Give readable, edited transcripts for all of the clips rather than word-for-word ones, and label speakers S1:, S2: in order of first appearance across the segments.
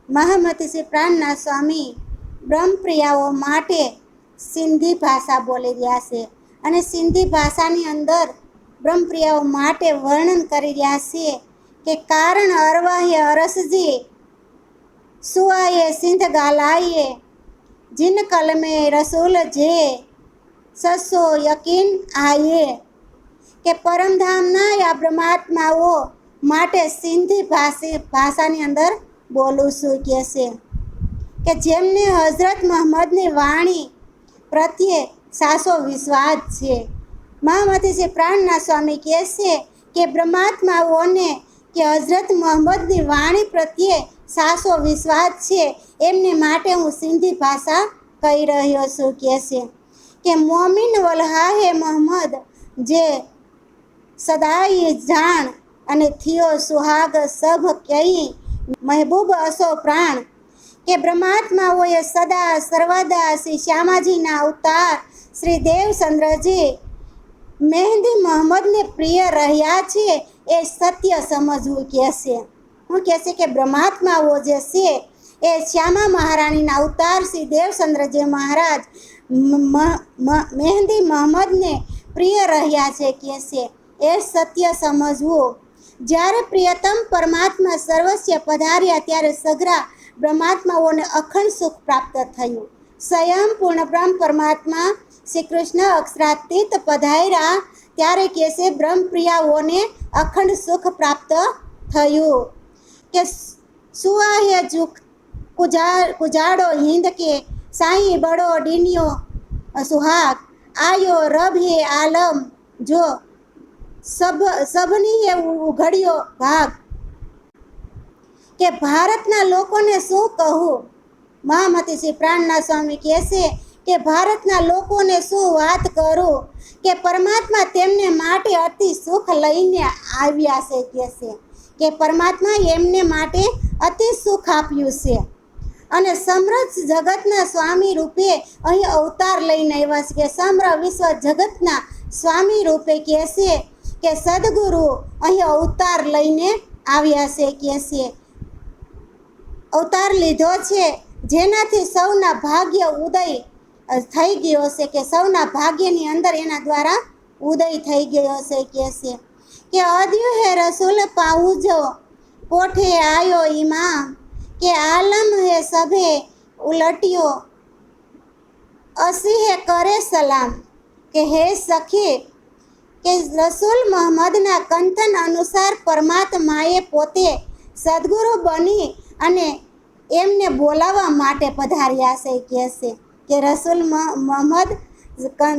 S1: મહામતી શ્રી પ્રાણનાથ સ્વામી બ્રહ્મપ્રિયાઓ માટે સિંધી ભાષા બોલી રહ્યા છે અને સિંધી ભાષાની અંદર બ્રહ્મપ્રિયાઓ માટે વર્ણન કરી રહ્યા છે કે કારણ અરવાહે અરસજી સુઆએ સિંધ ગાલાઈએ जिन कलमे रसूल जे ससो यकीन आए કે પરમધામના યા બ્રહ્માત્માઓ માટે સિંધી ભાષાની અંદર બોલું છું કે છે કે જેમને હઝરત મુહમ્મદની વાણી પ્રત્યે સાસો વિશ્વાસ છે. મહામતી શ્રી પ્રાણનાથ સ્વામી કહે છે કે બ્રહ્માત્માઓને કે હઝરત મુહમ્મદની વાણી પ્રત્યે સાસો વિશ્વાસ છે એમને માટે હું સિંધી ભાષા કહી રહ્યો છું કે મોમિન વલ્હાહે મોહમ્મદ જે સદાય જાણ અને થયો સુહાગ સભ કઈ મહેબૂબ અસો પ્રાણ કે બ્રહ્માત્માઓએ સદા સર્વદા શ્રી શ્યામાજીના અવતાર શ્રી દેવચંદ્રજી મહેંદી મોહમ્મદને પ્રિય રહ્યા છે એ સત્ય સમજવું કહેશે. હું કહેશે કે બ્રહ્માત્માઓ જે છે એ શ્યામા મહારાણીના અવતાર શ્રી દેવચંદ્રજી મહારાજ મહેંદી મોહમ્મદને પ્રિય રહ્યા છે કહેશે એ સત્ય સમજવું. જ્યારે પ્રિયતમ પરમાત્મા સર્વસ્ય પધાર્યા ત્યારે સઘળા બ્રહ્માત્માઓને અખંડ સુખ પ્રાપ્ત થયું. સ્વયં પૂર્ણ બ્રહ્મ પરમાત્મા શ્રી કૃષ્ણ અક્ષરાતીત પધાર્યા ત્યારે કહેશે બ્રહ્મપ્રિયાઓને અખંડ સુખ પ્રાપ્ત થયું કે સુઆહે કુજાડો હિંદ કે સાઈ બડો ડીનિયો સુહાગ આયો રબ હે આલમ જો સભની હે ઉઘડ્યો ભાગ કે ભારતના લોકોને શું કહું. મહામતી શ્રી પ્રાણનાથ સ્વામી કહેશે કે ભારતના લોકોને શું વાત કરું કે પરમાત્મા તેમને માટે અતિ સુખ લઈને આવ્યા છે કહેશે કે પરમાત્મા એમને માટે અતિ સુખ આપ્યું છે અને સમૃદ્ધ જગતના સ્વામી રૂપે અહીં અવતાર લઈને આવ્યા છે કે સમગ્ર વિશ્વ જગતના સ્વામી રૂપે કહેશે કે સદગુરુ અહીં અવતાર લઈને આવ્યા છે કહેશે અવતાર લીધો છે જેનાથી સૌના ભાગ્ય ઉદય થઈ ગયો છે કે સૌના ભાગ્યની અંદર એના દ્વારા ઉદય થઈ ગયો છે કહેશે કે અદ્યુ હે રસૂલ પાઉજો કોઠે આયો ઇમામ કે આલમ હે સભે ઉલટ્યો અસી હે કરે સલામ કે હે સખી કે રસૂલ મોહમ્મદના કંથન અનુસાર પરમાત્માએ પોતે સદગુરુ બની અને એમને બોલાવવા માટે પધાર્યા છે કહેશે કે રસૂલ મોહમ્મદ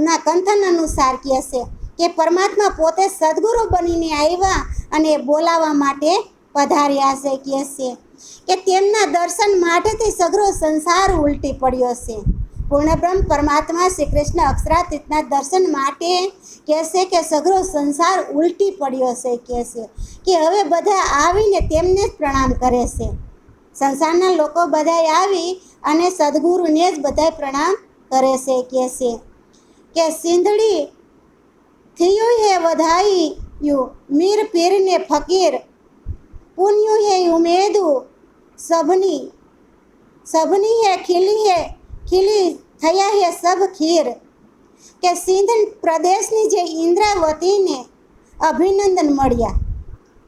S1: ના કંથન અનુસાર કહેશે કે પરમાત્મા પોતે સદગુરુ બનીને આવ્યા અને બોલાવવા માટે પધાર્યા છે કહેશે કે તેમના દર્શન માટેથી સગળો સંસાર ઉલટી પડ્યો છે. પૂર્ણબ્રહ્મ પરમાત્મા શ્રી કૃષ્ણ અક્ષરાતીતના દર્શન માટે કહેશે કે સગળો સંસાર ઉલટી પડ્યો છે કહેશે કે હવે બધા આવીને તેમને જ પ્રણામ કરે છે. સંસારના લોકો બધા આવી અને સદગુરુને જ બધા પ્રણામ કરે છે કહેશે કે સિંધડી થયું હે વધાયું મીર પીરને ફકીર પુણ્યું હે ઉમેદું સભની હે ખીલી થયા હે સબ ખીર કે સિંધ પ્રદેશની જે ઇન્દ્રાવતીને અભિનંદન મળ્યા.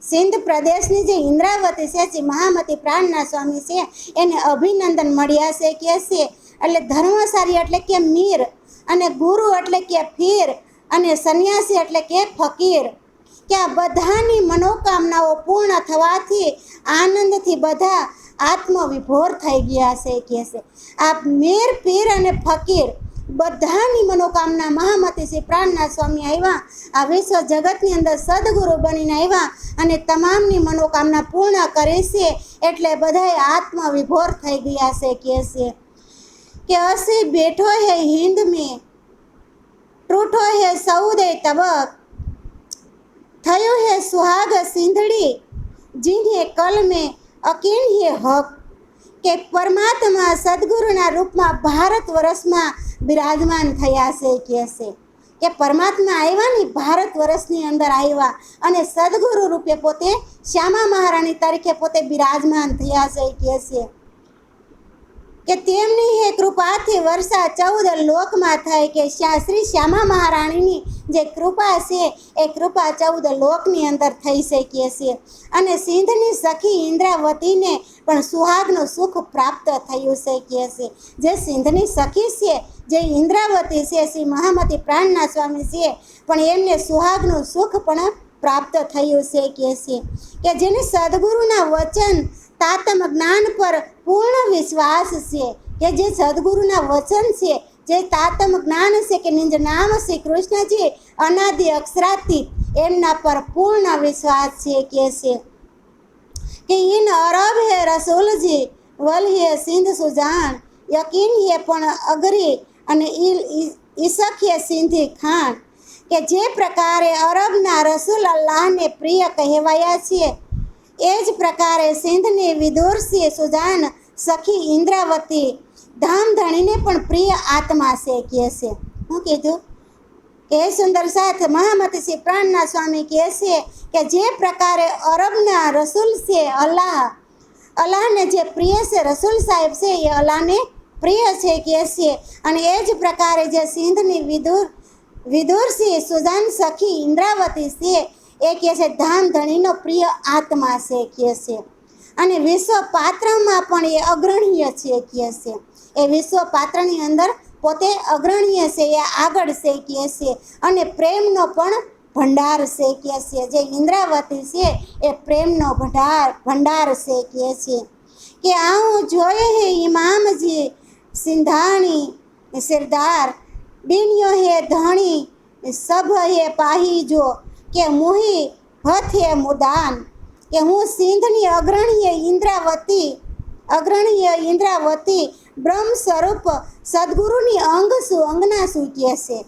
S1: સિંધ પ્રદેશની જે ઇન્દ્રાવતી છે જે મહામતી પ્રાણનાથ સ્વામી છે એને અભિનંદન મળ્યા છે કે છે એટલે ધર્મસારી એટલે કે મીર અને ગુરુ એટલે કે પીર અને સંન્યાસી એટલે કે ફકીર કે આ બધાની મનોકામનાઓ પૂર્ણ થવાથી આનંદથી બધા આત્મવિભોર થઈ ગયા છે કે છે આ મીર પીર અને ફકીર બધાની મનોકામના મહામતી શ્રી પ્રાણનાથ સ્વામી આવ્યા આ વિશ્વ જગતની અંદર સદગુરુ બનીને આવ્યા અને તમામની મનોકામના પૂર્ણ કરે છે એટલે બધાએ આત્મવિભોર થઈ ગયા છે કે અસી બેઠો હે હિંદ મેં ટૂઠો હે સૌદે તબક થયું હે સુહાગ સિંધડી જીને કલ મેં અકીન હે હક કે પરમાત્મા સદગુરુના રૂપમાં ભારત વર્ષમાં બિરાજમાન થયા છે કે પરમાત્મા આવ્યા ને ભારત વર્ષની અંદર આવ્યા અને સદગુરુ રૂપે પોતે શ્યામા મહારાણી તરીકે પોતે બિરાજમાન થયા છે કે તેમની હે કૃપાથી વર્ષા 14 લોકમાં થાય, કે શ્રી શ્યામા મહારાણીની જે કૃપા છે એ કૃપા 14 લોકની અંદર થઈ શકીએ છે. અને સિંધની સખી ઇન્દ્રાવતીને પણ સુહાગનું સુખ પ્રાપ્ત થયું શકીએ છે. જે સિંધની સખી છે, જે ઇન્દ્રાવતી છે, શ્રી મહામતી પ્રાણના સ્વામી છે, પણ એમને સુહાગનું સુખ પણ પ્રાપ્ત થયું શકીએ છે. કે જેને સદગુરુના વચન તાતમ જ્ઞાન પર પૂર્ણ વિશ્વાસ છે, કે જે સદગુરુના વચન છે, જે તાતમ જ્ઞાન છે, કે નિજ નામ શ્રી કૃષ્ણજી અનાદિ અક્ષરાતીત, એમના પર પૂર્ણ વિશ્વાસ છે. કે ઇન અરબ હે રસૂલજી વલ હે સિંધ સુજાન, યકીન હે પણ અગરી અને ઈશક હે સિંધી ખાન. કે જે પ્રકારે અરબના રસૂલ અલ્લાહને પ્રિય કહેવાયા છે, એ જ પ્રકારે સિંધની વિદુરસી સુજાન સખી ઇન્દ્રાવતી ધામધણીને પણ પ્રિય આત્મા છે. શું કીધું? કે સુંદર સાથ મહામતી શ્રી પ્રાણના સ્વામી કહે છે કે જે પ્રકારે અરબના રસૂલ છે અલ્લાહને જે પ્રિય છે, રસૂલ સાહેબ છે એ અલ્લાહને પ્રિય છે છે. અને એ જ પ્રકારે જે સિંધની વિદુરસી સુજાન સખી ઇન્દ્રાવતી છે એ કહે છે ધામધણીનો પ્રિય આત્મા છે છે. અને વિશ્વ પાત્રમાં પણ એ અગ્રણીય છે છે. એ વિશ્વ પાત્રની અંદર પોતે અગ્રણીય છે, એ આગળ છે છે. અને પ્રેમનો પણ ભંડાર છે છે. જે ઇન્દ્રાવતી છે એ પ્રેમનો ભંડાર છે છે. કે આવું જોઈએ હે ઇમામજી સિંધાણી સિરદાર, બીન્યો હે ધણી સભ હે પાહીજો, કે મુહી હથ હે મુદાન. કે હું સિંધની અગ્રણીય ઇન્દ્રાવતી બ્રહ્મ સ્વરૂપ સદગુરુની અંગના શું કહે છે.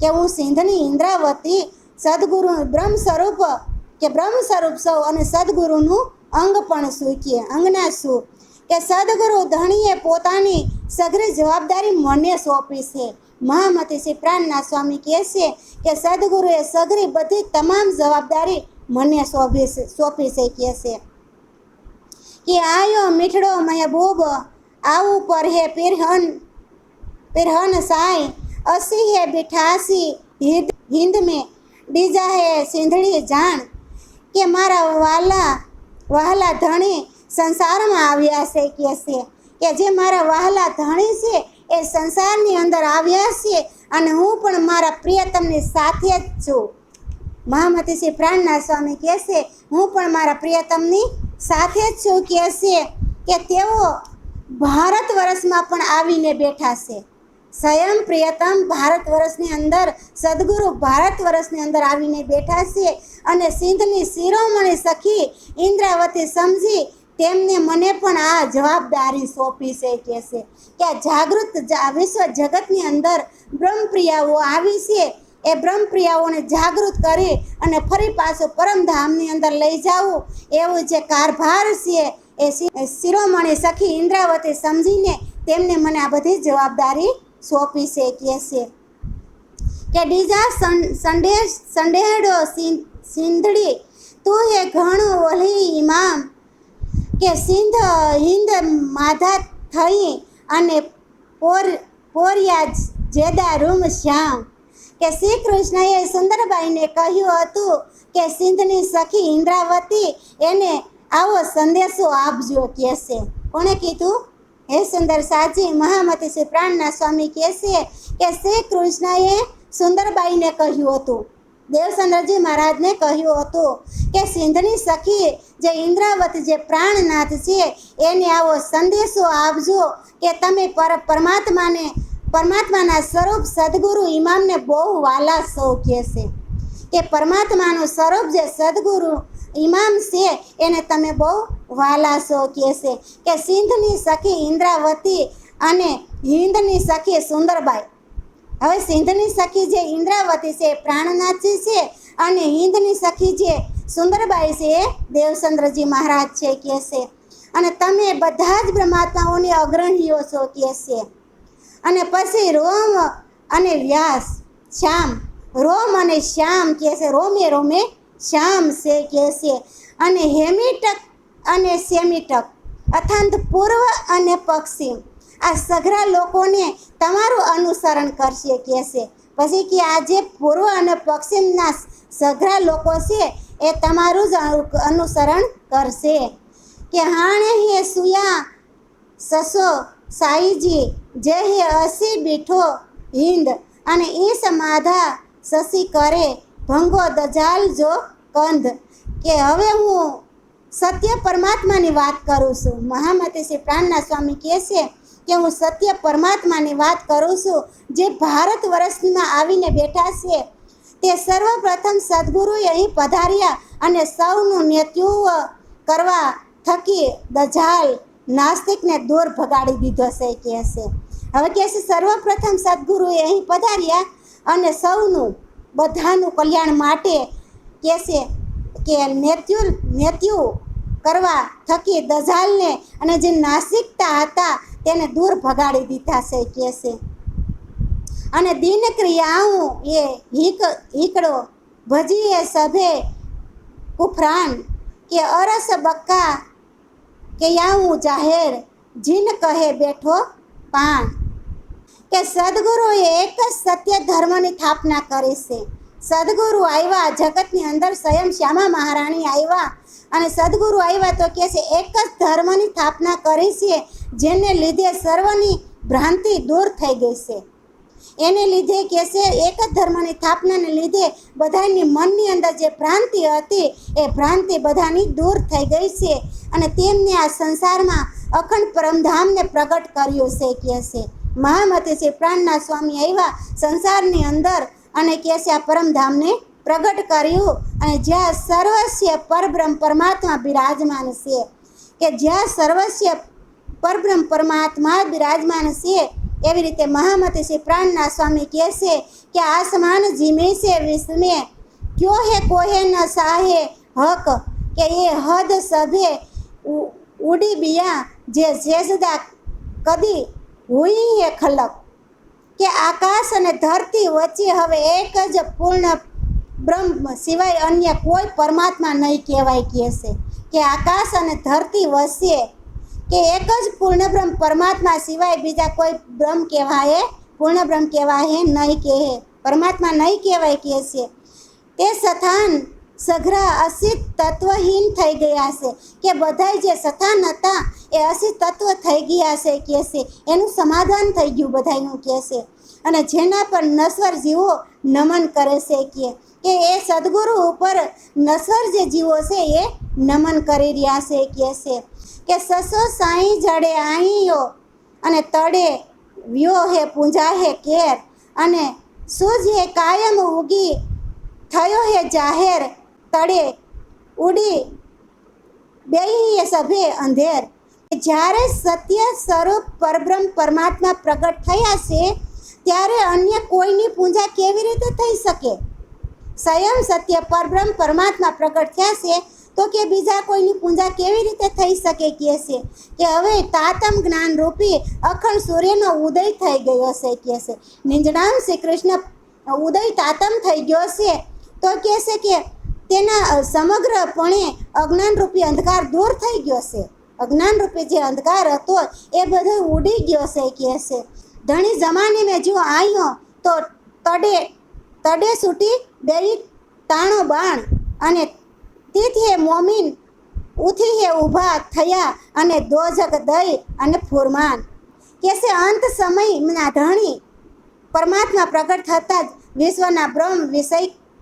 S1: કે હું સિંધની ઇન્દ્રાવતી સદગુરુ બ્રહ્મ સ્વરૂપ સૌ અને સદગુરુનું અંગ પણ શું કે અંગના શું. કે સદગુરુ ધણીએ પોતાની સઘરી જવાબદારી મને સોંપી છે. મહામતી શ્રી પ્રાણના સ્વામી કહે છે કે સદગુરુએ સઘરી બધી તમામ જવાબદારી મને સોંપી છે છે. કે આયો મીઠડો મહેબૂબ આવું પર હે પિરહન સાઈ, અસી હે બિઠાસી હિંદ में ડીજા હે સિંધડી જાણ. કે મારા વહાલા ધણી સંસારમાં આવ્યા છે છે. કે જે મારા વહાલા ધણી છે એ સંસારની અંદર આવ્યા છે, અને હું પણ મારા પ્રિયતમની સાથે જ છું. મહામતી શ્રી પ્રાણના સ્વામી કહે છે હું પણ મારા પ્રિયતમની સાથે જ છું કહે છે. કે તેઓ ભારત વર્ષમાં પણ આવીને બેઠા છે. સ્વયં પ્રિયતમ ભારત વર્ષની અંદર સદગુરુ ભારત વર્ષની અંદર આવીને બેઠા છે. અને સિંધની શિરોમણી સખી ઇન્દ્રાવતી સમજી તેમને મને પણ આ જવાબદારી સોંપી છે કે જાગૃત વિશ્વ જગતની અંદર બ્રહ્મપ્રિયાઓ આવી છે. એ બ્રહ્મપ્રિયાઓને જાગૃત કરી અને ફરી પાછું પરમધામની અંદર લઈ જવું, એવું જે કારભાર છે એ શિરોમણી સખી ઇન્દ્રાવતી સમજીને તેમને મને આ બધી જવાબદારી સોંપી છે કે ડીજા સંડેડો સિંધડી તું હે ઘણું ઓલી ઇમામ. કે હિંદ માધા થઈ અને પોરિયા જેદા રૂમ શ્યામ. કે શ્રી કૃષ્ણએ સુંદરબાઈને કહ્યું હતું કે સિંધની સખી ઇન્દ્રાવતી એને આવો સંદેશો આપજો કહે છે. કોણે કીધું? હે સુંદર સાજી મહામતી શ્રી પ્રાણના સ્વામી કહે છે કે શ્રી કૃષ્ણએ સુંદરબાઈને કહ્યું હતું, દેવચંદ્રજી મહારાજને કહ્યું હતું કે સિંધની સખી જે ઇન્દ્રાવતી જે પ્રાણનાથ છે એને આવો સંદેશો આપજો કે તમે પરમાત્માના સ્વરૂપ સદગુરુ ઇમામને બહુ વાલા સૌ કહે છે. કે પરમાત્માનું સ્વરૂપ જે સદગુરુ ઇમામ છે એને તમે બહુ વાલા છો કહે છે. કે સિંધની સખી ઇન્દ્રાવતી અને હિંદની સખી સુંદરબાઈ. હવે સિંધની સખી જે ઇન્દ્રાવતી છે એ પ્રાણનાથજી છે, અને હિંદની સખી જે સુંદરબાઈ છે એ દેવચંદ્રજી મહારાજ છે કહે છે. અને તમે બધા જ બ્રહ્માત્માઓની અગ્રણીઓ છો કહે છે. અને પછી રોમ અને વ્યાસ શ્યામ, રોમ અને શ્યામ કહે છે, રોમે શ્યામ છે કહે છે. અને હેમિટક અને સેમિટક અર્થાત પૂર્વ અને પશ્ચિમ, આ સઘળા લોકોને તમારું અનુસરણ કરશે કહેશે. પછી કે આ જે પૂર્વ અને પશ્ચિમના સઘળા લોકો છે એ તમારું જ અનુસરણ કરશે. કે હાણે હે સુયા સસો સાઈજી જે હે અસી બીઠો હિંદ અને ઈસ માધા સસી કરે ભંગો દજાલ જો કંધ. કે હવે હું સત્ય પરમાત્માની વાત કરું છું. મહામતી શ્રી પ્રાણનાથ સ્વામી કહે છે કે હું સત્ય પરમાત્માની વાત કરું છું, જે ભારત વર્ષમાં આવીને બેઠા છે. તે સર્વપ્રથમ સદગુરુએ અહીં પધાર્યા અને સૌનું નેતૃત્વ કરવા થકી દજાલ નાસ્તિકને દૂર ભગાડી દીધો છે કહે છે. હવે કહે છે સર્વપ્રથમ સદગુરુએ અહીં પધાર્યા અને સૌનું બધાનું કલ્યાણ માટે કહે છે કે નેતૃત્વ કરવા થકી દજાલને અને જે નાસ્તિકતા હતા તેને દૂર ભગાડી દીધા છે કહે છે. અને દિન ક્રિયાઓ એ હીકડો ભજીએ સભે કુફરાન કે અરસ બક્કા કે યાઉં જાહેર જીન કહે બેઠો પાન. કે સદગુરુએ એક જ સત્ય ધર્મની સ્થાપના કરી છે. સદગુરુ આવ્યા જગતની અંદર, સ્વયં શ્યામા મહારાણી આવ્યા અને સદગુરુ આવ્યા તો કહે છે એક જ ધર્મની સ્થાપના કરી છે, જેને લીધે સર્વની ભ્રાંતિ દૂર થઈ ગઈ છે. એને લીધે કહે છે એક જ ધર્મની સ્થાપનાને લીધે બધાની મનની અંદર જે ભ્રાંતિ હતી એ ભ્રાંતિ બધાની દૂર થઈ ગઈ છે અને તેમને આ સંસારમાં અખંડ પરમધામને પ્રગટ કર્યું છે કહે છે. મહામતી શ્રી પ્રાણનાથ સ્વામી આવ્યા સંસારની અંદર અને કહે છે આ પરમધામને પ્રગટ કર્યું અને જ્યાં સર્વસ્ય પરબ્રહ્મ પરમાત્મા બિરાજમાન છે. કે જ્યાં સર્વસ્ય પરબ્રહ્મ પરમાત્મા બિરાજમાન છે એવી રીતે મહામતી શ્રી પ્રાણનાથ સ્વામી કહે છે કે આસમાન જીમે છે વિશ્વે ક્યો હે કોહે ન સાહે હક. કે એ હદ સભે ઉડી બિયા જે જેસદા કદી હુઈ હે ખલક. કે આકાશ અને ધરતી વચ્ચે હવે એક જ પૂર્ણ બ્રહ્મ સિવાય અન્ય કોઈ પરમાત્મા નહીં કહેવાય કહે છે. કે આકાશ અને ધરતી વચ્ચે કે એક જ પૂર્ણ બ્રહ્મ પરમાત્મા સિવાય બીજા કોઈ બ્રહ્મ કહેવાય, પૂર્ણ બ્રહ્મ કહેવાય નહીં કહે, પરમાત્મા નહીં કહેવાય કહે છે. તે સ્થાન સઘળા અસિત તત્વહીન થઈ ગયા છે. કે બધા જે સ્થાન હતા એ અસિત તત્વ થઈ ગયા છે કહે છે. એનું સમાધાન થઈ ગયું બધાનું કહે છે. અને જેના પર નશ્વર જીવો નમન કરે છે કે એ સદગુરુ ઉપર નશ્વર જે જીવો છે એ નમન કરી રહ્યા છે કહે છે. કે સસો સાઈ જડે આઈયો અને તડે વ્યો હે પૂંજા હે કેર અને સૂજ હે કાયમ ઉગી થયો હે જાહેર તડે ઉડી બેહી સભે અંધેર. જ્યારે સત્ય સ્વરૂપ પરબ્રહ્મ પરમાત્મા પ્રગટ થયા છે ત્યારે અન્ય કોઈની પૂજા કેવી રીતે થઈ શકે? સ્વયં સત્ય પરબ્રહ્મ પરમાત્મા પ્રગટ થયા છે તો કે બીજા કોઈની પૂજા કેવી રીતે થઈ શકે કહે છે. કે હવે તાતમ જ્ઞાન રૂપી અખંડ સૂર્યનો ઉદય થઈ ગયો છે કહે છે. નિંજણામ શ્રી કૃષ્ણ ઉદય તાતમ થઈ ગયો છે તો કહે છે કે તેના સમગ્રપણે અજ્ઞાન રૂપી અંધકાર દૂર થઈ ગયો છે. અજ્ઞાન રૂપી જે અંધકાર હતો એ બધો ઉડી ગયો છે કહે છે. ધણી જમાને મેં જો આવ્યો તો તડે છૂટી બેરી તાણો બાણ અને તેથી હે મોમીન ઉથી હે ઊભા થયા અને દોજક દઈ અને ફુરમાન. કે છે અંત સમયના ધણી પરમાત્મા પ્રગટ થતાં જ વિશ્વના બ્રહ્મ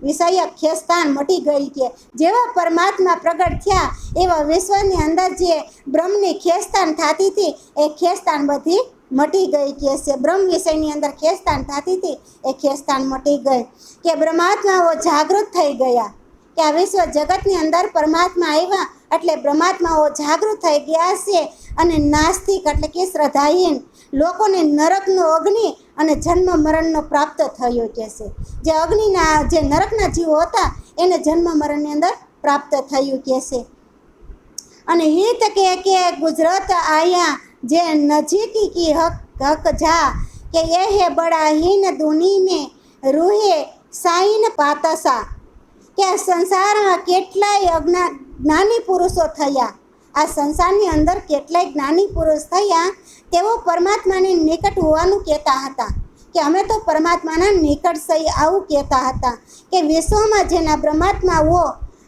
S1: વિષયક ખેસ્તાન મટી ગઈ. કે જેવા પરમાત્મા પ્રગટ થયા એવા વિશ્વની અંદર જે બ્રહ્મની ખેસ્તાન થતી હતી એ ખેસ્તાન બધી મટી ગઈ કહે છે. બ્રહ્મ વિષયની અંદર ખેસ્તાન થતી હતી એ ખેસ્તાન મટી ગઈ. કે બ્રહ્માત્માઓ જાગૃત થઈ ગયા. કે આ વિશ્વ જગતની અંદર પરમાત્મા આવ્યા એટલે બ્રહ્માત્માઓ જાગૃત થઈ ગયા છે અને નાસ્તિક એટલે કે શ્રદ્ધાહીન લોકોને નરકનો અગ્નિ અને જન્મ મરણનો પ્રાપ્ત થયો કહે છે. જે અગ્નિના જે નરકના જીવો હતા એને જન્મ મરણની અંદર પ્રાપ્ત થયું કહે છે. અને હિત કે ગુજરાત આયા જે નજીકી કી હક જા કે એ હે બડા હીન દુની મેં રૂહે સાઈન પાતસા. કે સંસારમાં કેટલાય જ્ઞાની પુરુષો થયા આ સંસારની અંદર કેટલાય જ્ઞાની પુરુષ થયા, તેઓ પરમાત્માની નિકટ હોવાનું કહેતા હતા કે અમે તો પરમાત્માના નિકટ સહી આવું કહેતા હતા કે વિશ્વમાં જેના બ્રહ્માત્માઓ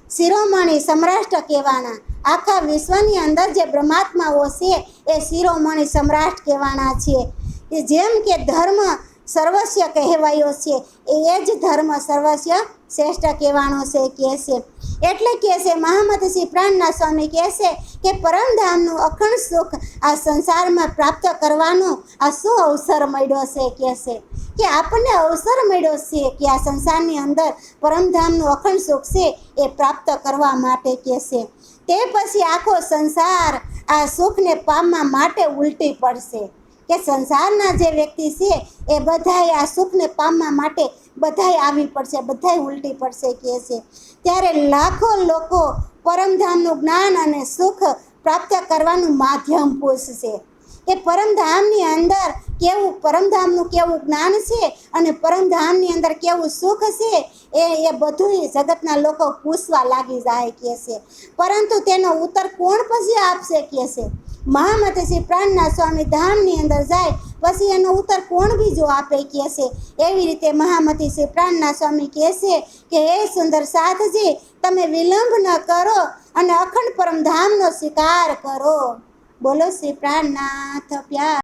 S1: શિરોમણી સમ્રાષ્ટ્ર કહેવાના, આખા વિશ્વની અંદર જે બ્રહ્માત્માઓ છે એ શિરોમણી સમ્રાષ્ટ્ર કહેવાના છે. એ જેમ કે ધર્મ સર્વસ્વ કહેવાયો છે એ જ ધર્મ સર્વસ્વ શ્રેષ્ઠ કહેવાનો છે કહે છે. એટલે કહે છે મહામતી શ્રી પ્રાણનાથ સ્વામી કહે છે કે પરમધામનું અખંડ સુખ આ સંસારમાં પ્રાપ્ત કરવાનો આ શું અવસર મળ્યો છે કહે છે કે આપણને અવસર મળ્યો છે કે આ સંસારની અંદર પરમધામનું અખંડ સુખ છે એ પ્રાપ્ત કરવા માટે કહે છે. તે પછી આખો સંસાર આ સુખને પામવા માટે ઉલટી પડશે કે સંસારના જે વ્યક્તિ છે એ બધાય આ સુખને પામવા માટે બધાય આવી પડશે, બધાય ઉલટી પડશે કહે છે. ત્યારે લાખો લોકો પરમધામનું જ્ઞાન અને સુખ પ્રાપ્ત કરવાનું માધ્યમ પૂછશે કે પરમધામની અંદર કેવું, પરમધામનું કેવું જ્ઞાન છે અને પરમધામની અંદર કેવું સુખ છે એ બધું જગતના લોકો પૂછવા લાગી જાય કહે છે. પરંતુ તેનો ઉત્તર કોણ પછી આપશે કહે છે? મહામતી શ્રી પ્રાણનાથ સ્વામી ધામની અંદર જાય પછી એનો ઉત્તર કોણ બીજો આપે કહે છે? એવી રીતે મહામતી શ્રી પ્રાણનાથ સ્વામી કહે છે કે હે સુંદર સાધજી, તમે વિલંબ ન કરો અને અખંડ પરમધામનો સ્વીકાર કરો. બોલો શ્રી પ્રાણનાથ પ્યાર.